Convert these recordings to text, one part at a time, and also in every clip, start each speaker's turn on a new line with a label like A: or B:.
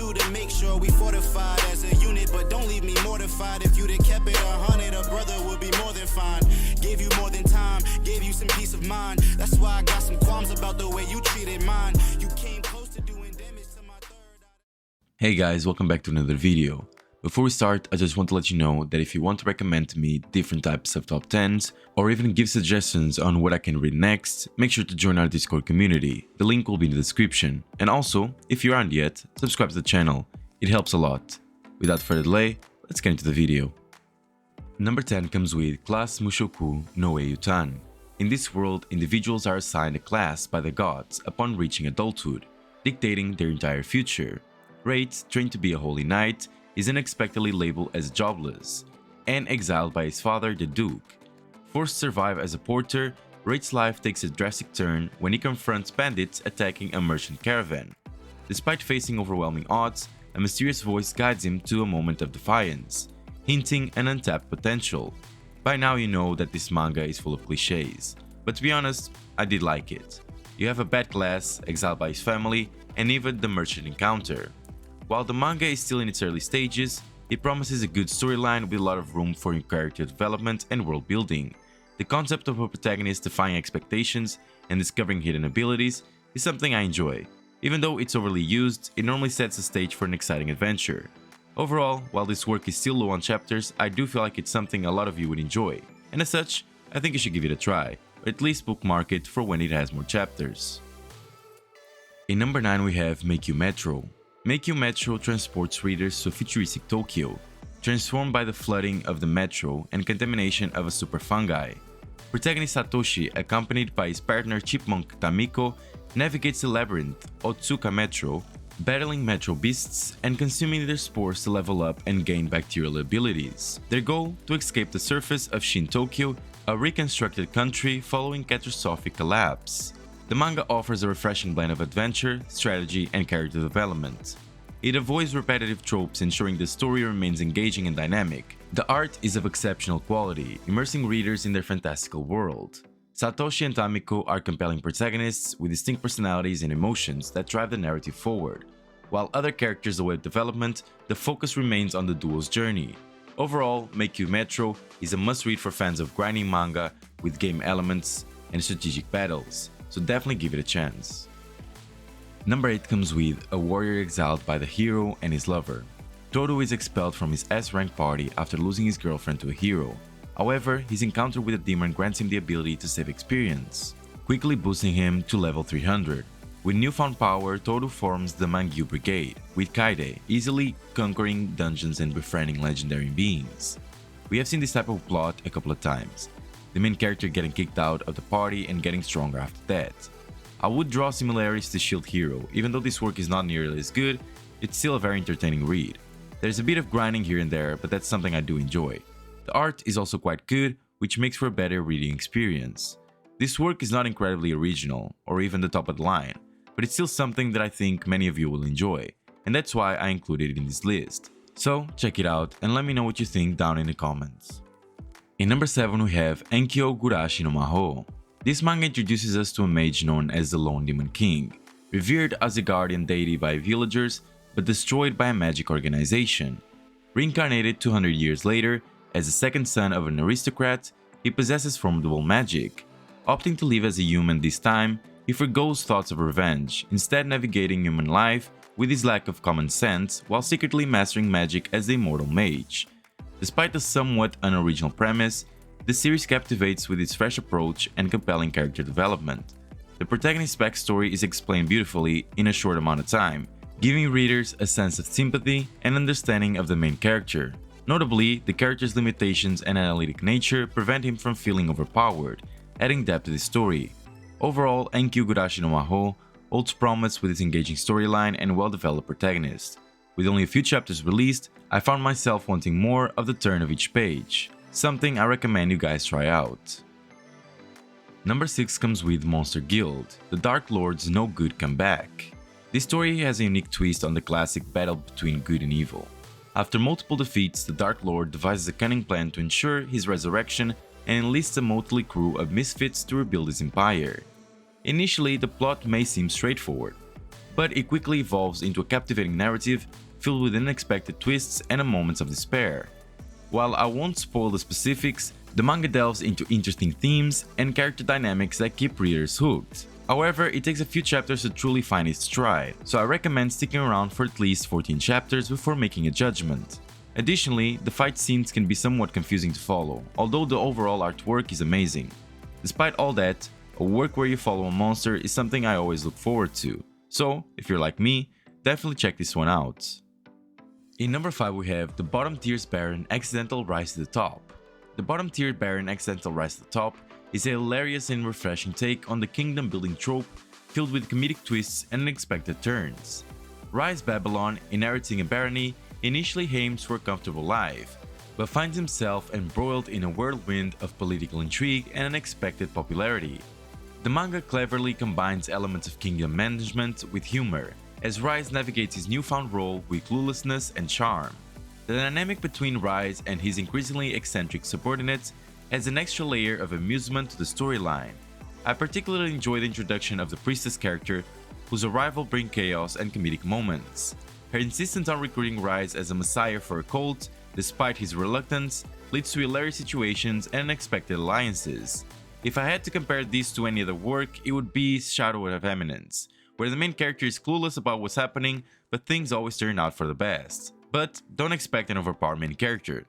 A: do to make sure we fortified as a unit, but don't leave me mortified. If you'd have kept it 100, a brother would be more than fine. Gave you more than time, gave you some peace of mind. That's why I got some qualms about the way you treated mine. You came close to doing damage to my third eye.
B: Hey guys, welcome back to another video. Before we start, I just want to let you know that if you want to recommend to me different types of top 10s or even give suggestions on what I can read next, make sure to join our Discord community. The link will be in the description. And also, if you aren't yet, subscribe to the channel. It helps a lot. Without further delay, let's get into the video. Number 10 comes with Class Mushoku no Eiyutan. In this world, individuals are assigned a class by the gods upon reaching adulthood, dictating their entire future. Rate, trained to be a holy knight, is unexpectedly labeled as jobless and exiled by his father, the Duke. Forced to survive as a porter, Rate's life takes a drastic turn when he confronts bandits attacking a merchant caravan. Despite facing overwhelming odds, a mysterious voice guides him to a moment of defiance, hinting an untapped potential. By now you know that this manga is full of cliches, but to be honest, I did like it. You have a bad class, exiled by his family, and even the merchant encounter. While the manga is still in its early stages, it promises a good storyline with a lot of room for new character development and world building. The concept of a protagonist defying expectations and discovering hidden abilities is something I enjoy. Even though it's overly used, it normally sets the stage for an exciting adventure. Overall, while this work is still low on chapters, I do feel like it's something a lot of you would enjoy, and as such, I think you should give it a try, or at least bookmark it for when it has more chapters. In number 9 we have Make You Metro. Make You Metro transports readers to futuristic Tokyo, transformed by the flooding of the metro and contamination of a super fungi. Protagonist Satoshi, accompanied by his partner chipmunk Tamiko, navigates the labyrinth Otsuka Metro, battling metro beasts and consuming their spores to level up and gain bacterial abilities. Their goal: to escape the surface of Shin Tokyo, a reconstructed country following catastrophic collapse. The manga offers a refreshing blend of adventure, strategy, and character development. It avoids repetitive tropes, ensuring the story remains engaging and dynamic. The art is of exceptional quality, immersing readers in their fantastical world. Satoshi and Tamiko are compelling protagonists with distinct personalities and emotions that drive the narrative forward. While other characters await development, the focus remains on the duo's journey. Overall, Make You Metro is a must-read for fans of grinding manga with game elements and strategic battles, so definitely give it a chance. Number 8 comes with A Warrior Exiled by the Hero and His Lover. Todo is expelled from his S-rank party after losing his girlfriend to a hero. However, his encounter with a demon grants him the ability to save experience, quickly boosting him to level 300. With newfound power, Todo forms the Mangyu Brigade, with Kaide easily conquering dungeons and befriending legendary beings. We have seen this type of plot a couple of times, the main character getting kicked out of the party and getting stronger after that. I would draw similarities to Shield Hero. Even though this work is not nearly as good, it's still a very entertaining read. There's a bit of grinding here and there, but that's something I do enjoy. The art is also quite good, which makes for a better reading experience. This work is not incredibly original, or even the top of the line, but it's still something that I think many of you will enjoy, and that's why I included it in this list. So check it out and let me know what you think down in the comments. In number 7 we have Enkyo Gurashi no Maho. This manga introduces us to a mage known as the Lone Demon King, revered as a guardian deity by villagers but destroyed by a magic organization. Reincarnated 200 years later as the second son of an aristocrat, he possesses formidable magic. Opting to live as a human this time, he forgoes thoughts of revenge, instead navigating human life with his lack of common sense while secretly mastering magic as the immortal mage. Despite the somewhat unoriginal premise, the series captivates with its fresh approach and compelling character development. The protagonist's backstory is explained beautifully in a short amount of time, giving readers a sense of sympathy and understanding of the main character. Notably, the character's limitations and analytic nature prevent him from feeling overpowered, adding depth to the story. Overall, Enkyo Gurashi no Maho holds promise with its engaging storyline and well-developed protagonist. With only a few chapters released, I found myself wanting more of the turn of each page, something I recommend you guys try out. Number 6 comes with Monster Guild, the Dark Lord's No Good Comeback. This story has a unique twist on the classic battle between good and evil. After multiple defeats, the Dark Lord devises a cunning plan to ensure his resurrection and enlists a motley crew of misfits to rebuild his empire. Initially, the plot may seem straightforward, but it quickly evolves into a captivating narrative filled with unexpected twists and moments of despair. While I won't spoil the specifics, the manga delves into interesting themes and character dynamics that keep readers hooked. However, it takes a few chapters to truly find its stride, so I recommend sticking around for at least 14 chapters before making a judgment. Additionally, the fight scenes can be somewhat confusing to follow, although the overall artwork is amazing. Despite all that, a work where you follow a monster is something I always look forward to, so if you're like me, definitely check this one out. In number 5 we have The Bottom Tier's Baron Accidental Rise to the Top. The Bottom Tier Baron Accidental Rise to the Top is a hilarious and refreshing take on the kingdom building trope filled with comedic twists and unexpected turns. Rise Babylon, inheriting a barony, initially aims for a comfortable life, but finds himself embroiled in a whirlwind of political intrigue and unexpected popularity. The manga cleverly combines elements of kingdom management with humor, as Rise navigates his newfound role with cluelessness and charm. The dynamic between Rise and his increasingly eccentric subordinates adds an extra layer of amusement to the storyline. I particularly enjoy the introduction of the priestess character, whose arrival brings chaos and comedic moments. Her insistence on recruiting Rise as a messiah for a cult, despite his reluctance, leads to hilarious situations and unexpected alliances. If I had to compare this to any other work, it would be Shadow of Eminence, where the main character is clueless about what's happening, but things always turn out for the best. But don't expect an overpowered main character.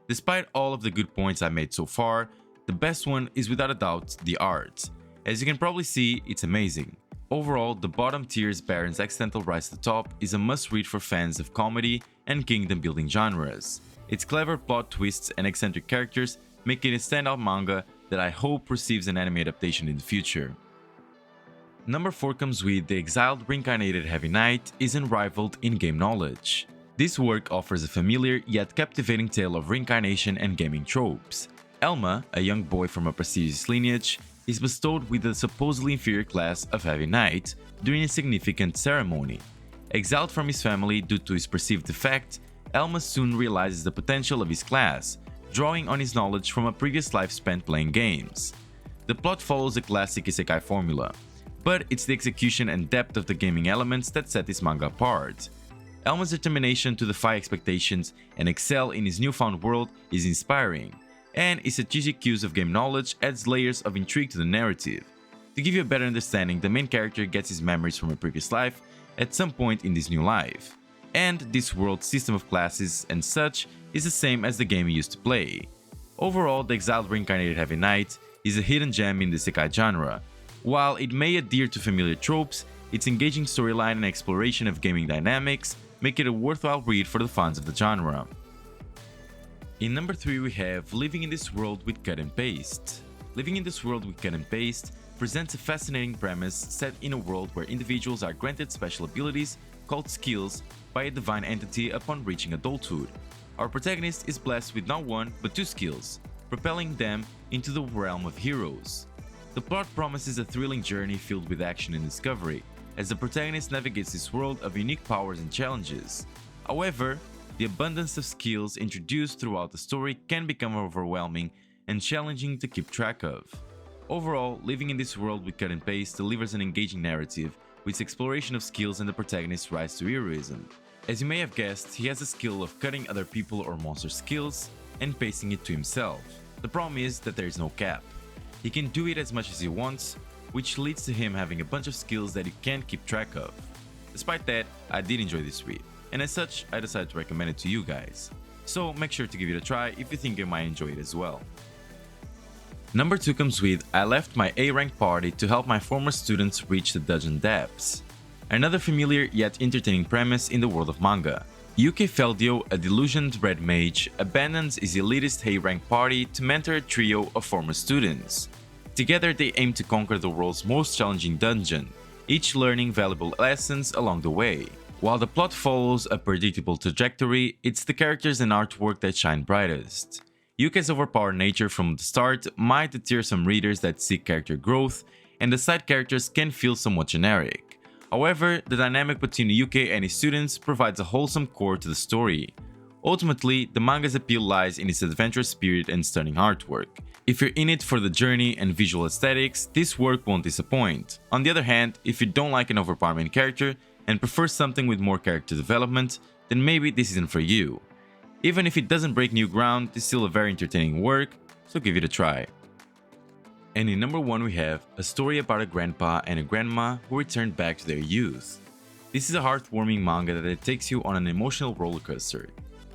B: Despite all of the good points I made so far, the best one is without a doubt the art. As you can probably see, it's amazing. Overall, The Bottom Tier's Baron's Accidental Rise to the Top is a must-read for fans of comedy and kingdom-building genres. Its clever plot twists and eccentric characters make it a standout manga that I hope receives an anime adaptation in the future. Number 4 comes with The Exiled Reincarnated Heavy Knight is unrivaled in game knowledge. This work offers a familiar yet captivating tale of reincarnation and gaming tropes. Elma, a young boy from a prestigious lineage, is bestowed with the supposedly inferior class of Heavy Knight during a significant ceremony. Exiled from his family due to his perceived defect, Elma soon realizes the potential of his class, drawing on his knowledge from a previous life spent playing games. The plot follows a classic isekai formula, but it's the execution and depth of the gaming elements that set this manga apart. Elma's determination to defy expectations and excel in his newfound world is inspiring, and his strategic use of game knowledge adds layers of intrigue to the narrative. To give you a better understanding, the main character gets his memories from a previous life at some point in this new life, and this world's system of classes and such is the same as the game he used to play. Overall, The Exiled Reincarnated Heavy Knight is a hidden gem in the isekai genre. While it may adhere to familiar tropes, its engaging storyline and exploration of gaming dynamics make it a worthwhile read for the fans of the genre. In number 3 we have Living in This World with Cut and Paste. Living in This World with Cut and Paste presents a fascinating premise set in a world where individuals are granted special abilities called skills by a divine entity upon reaching adulthood. Our protagonist is blessed with not one but 2 skills, propelling them into the realm of heroes. The plot promises a thrilling journey filled with action and discovery, as the protagonist navigates this world of unique powers and challenges. However, the abundance of skills introduced throughout the story can become overwhelming and challenging to keep track of. Overall, Living in This World with Cut and Paste delivers an engaging narrative with its exploration of skills and the protagonist's rise to heroism. As you may have guessed, he has a skill of cutting other people or monsters' skills and pasting it to himself. The problem is that there is no cap. He can do it as much as he wants, which leads to him having a bunch of skills that he can't keep track of. Despite that, I did enjoy this read, and as such, I decided to recommend it to you guys. So make sure to give it a try if you think you might enjoy it as well. Number 2 comes with I left my A-rank party to help my former students reach the dungeon depths. Another familiar yet entertaining premise in the world of manga. Yuki Feldio, a delusioned red mage, abandons his elitist A-rank party to mentor a trio of former students. Together they aim to conquer the world's most challenging dungeon, each learning valuable lessons along the way. While the plot follows a predictable trajectory, it's the characters and artwork that shine brightest. Yuki's overpowered nature from the start might deter some readers that seek character growth, and the side characters can feel somewhat generic. However, the dynamic between Yuki and his students provides a wholesome core to the story. Ultimately, the manga's appeal lies in its adventurous spirit and stunning artwork. If you're in it for the journey and visual aesthetics, this work won't disappoint. On the other hand, if you don't like an overpowered main character and prefer something with more character development, then maybe this isn't for you. Even if it doesn't break new ground, it's still a very entertaining work, so give it a try. And in number 1 we have a story about a grandpa and a grandma who returned back to their youth. This is a heartwarming manga that takes you on an emotional rollercoaster.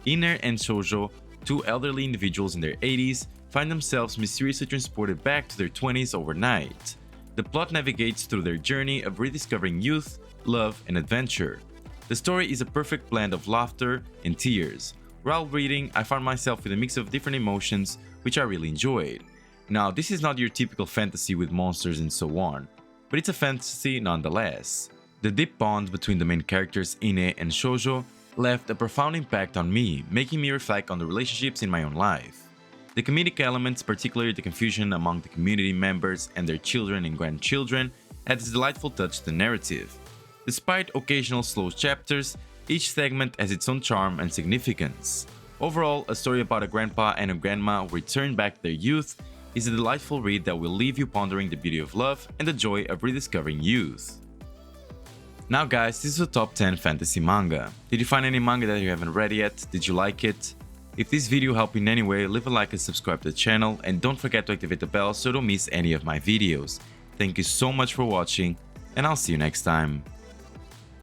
B: Ine and Shoujo, two elderly individuals in their 80s, find themselves mysteriously transported back to their 20s overnight. The plot navigates through their journey of rediscovering youth, love, and adventure. The story is a perfect blend of laughter and tears. While reading, I found myself with a mix of different emotions, which I really enjoyed. Now, this is not your typical fantasy with monsters and so on, but it's a fantasy nonetheless. The deep bond between the main characters Ine and Shoujo left a profound impact on me, making me reflect on the relationships in my own life. The comedic elements, particularly the confusion among the community members and their children and grandchildren, adds a delightful touch to the narrative. Despite occasional slow chapters, each segment has its own charm and significance. Overall, a story about a grandpa and a grandma who return back to their youth is a delightful read that will leave you pondering the beauty of love and the joy of rediscovering youth. Now guys, this is the top 10 fantasy manga. Did you find any manga that you haven't read yet? Did you like it? If this video helped in any way, leave a like and subscribe to the channel, and don't forget to activate the bell so you don't miss any of my videos. Thank you so much for watching, and I'll see you next time.